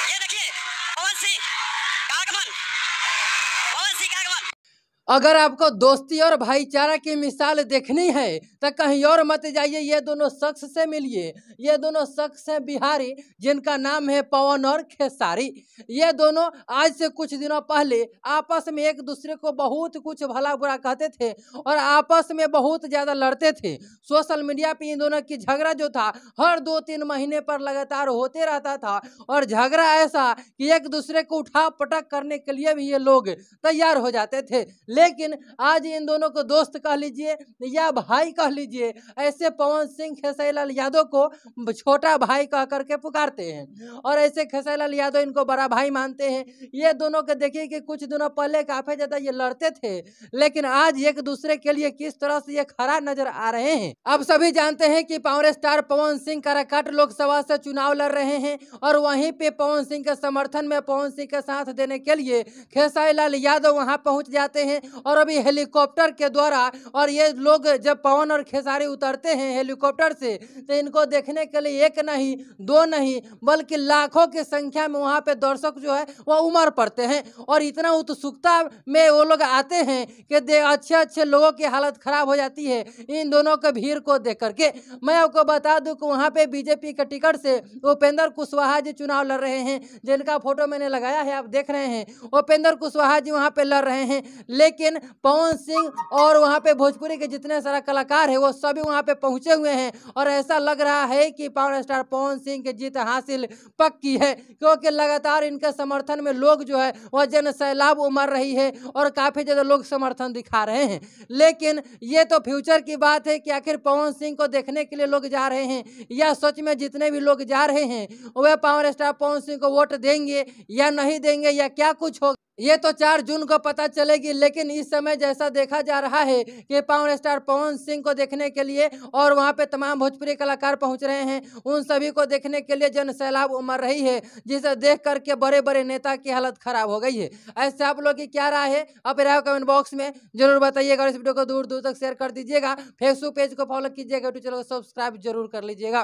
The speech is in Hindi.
ये देखिए पवन सिंह का आगमन, पवन सिंह का आगमन। अगर आपको दोस्ती और भाईचारा की मिसाल देखनी है तो कहीं और मत जाइए, ये दोनों शख्स से मिलिए। ये दोनों शख्स हैं बिहारी, जिनका नाम है पवन और खेसारी। ये दोनों आज से कुछ दिनों पहले आपस में एक दूसरे को बहुत कुछ भला बुरा कहते थे और आपस में बहुत ज़्यादा लड़ते थे। सोशल मीडिया पे इन दोनों की झगड़ा जो था हर 2-3 महीने पर लगातार होते रहता था और झगड़ा ऐसा कि एक दूसरे को उठा पटक करने के लिए भी ये लोग तैयार हो जाते थे। लेकिन आज इन दोनों को दोस्त कह लीजिए या भाई कह लीजिए, ऐसे पवन सिंह खेसारी लाल यादव को छोटा भाई कह करके पुकारते हैं और ऐसे खेसारी लाल यादव इनको बड़ा भाई मानते हैं। ये दोनों के देखिए कि कुछ दिनों पहले काफी ज्यादा ये लड़ते थे, लेकिन आज एक दूसरे के लिए किस तरह से ये खड़ा नजर आ रहे हैं। अब सभी जानते हैं कि पावर स्टार पवन सिंह काराकाट लोकसभा से चुनाव लड़ रहे हैं और वहीं पे पवन सिंह के समर्थन में पवन सिंह के साथ देने के लिए खेसारी लाल यादव वहां पहुंच जाते हैं और अभी हेलीकॉप्टर के द्वारा, और ये लोग जब पवन और खेसारी उतरते हैं हेलीकॉप्टर से तो इनको देखने के लिए एक नहीं दो नहीं बल्कि लाखों की संख्या में वहां पे दर्शक जो है वह उमड़ पड़ते हैं और इतना उत्सुकता में वो लोग आते हैं कि अच्छे अच्छे लोगों की हालत खराब हो जाती है इन दोनों के भीड़ को देख करके। मैं आपको बता दूं कि वहां पे बीजेपी के टिकट से उपेंद्र कुशवाहा जी चुनाव लड़ रहे हैं, जिनका फोटो मैंने लगाया है, आप देख रहे हैं। उपेंद्र कुशवाहा जी वहां पे लड़ रहे हैं, लेकिन पवन सिंह और वहां पे भोजपुरी के जितने सारा कलाकार है वो सभी वहां पे पहुंचे हुए हैं और ऐसा लग रहा है कि पावर स्टार पवन सिंह की जीत हासिल पक्की है, क्योंकि लगातार इनके समर्थन में लोग जो है वह जन सैलाब उमड़ रही है और काफी ज्यादा लोग समर्थन दिखा रहे हैं। लेकिन ये तो फ्यूचर की बात है कि आखिर पवन सिंह को देखने के लिए लोग जा रहे हैं या सच में जितने भी लोग जा रहे हैं वह पावर स्टार पवन सिंह को वोट देंगे या नहीं देंगे या क्या कुछ होगा, ये तो 4 जून को पता चलेगी। लेकिन इस समय जैसा देखा जा रहा है कि पावर स्टार पवन सिंह को देखने के लिए और वहां पे तमाम भोजपुरी कलाकार पहुंच रहे हैं, उन सभी को देखने के लिए जन सैलाब उमड़ रही है, जिसे देख करके बड़े बड़े नेता की हालत खराब हो गई है। ऐसे आप लोग की क्या राय है, अपने राय कमेंट बॉक्स में जरूर बताइएगा। इस वीडियो को दूर दूर तक शेयर कर दीजिएगा, फेसबुक पेज को फॉलो कीजिएगा, यूट्यूब चैनल को सब्सक्राइब जरूर कर लीजिएगा।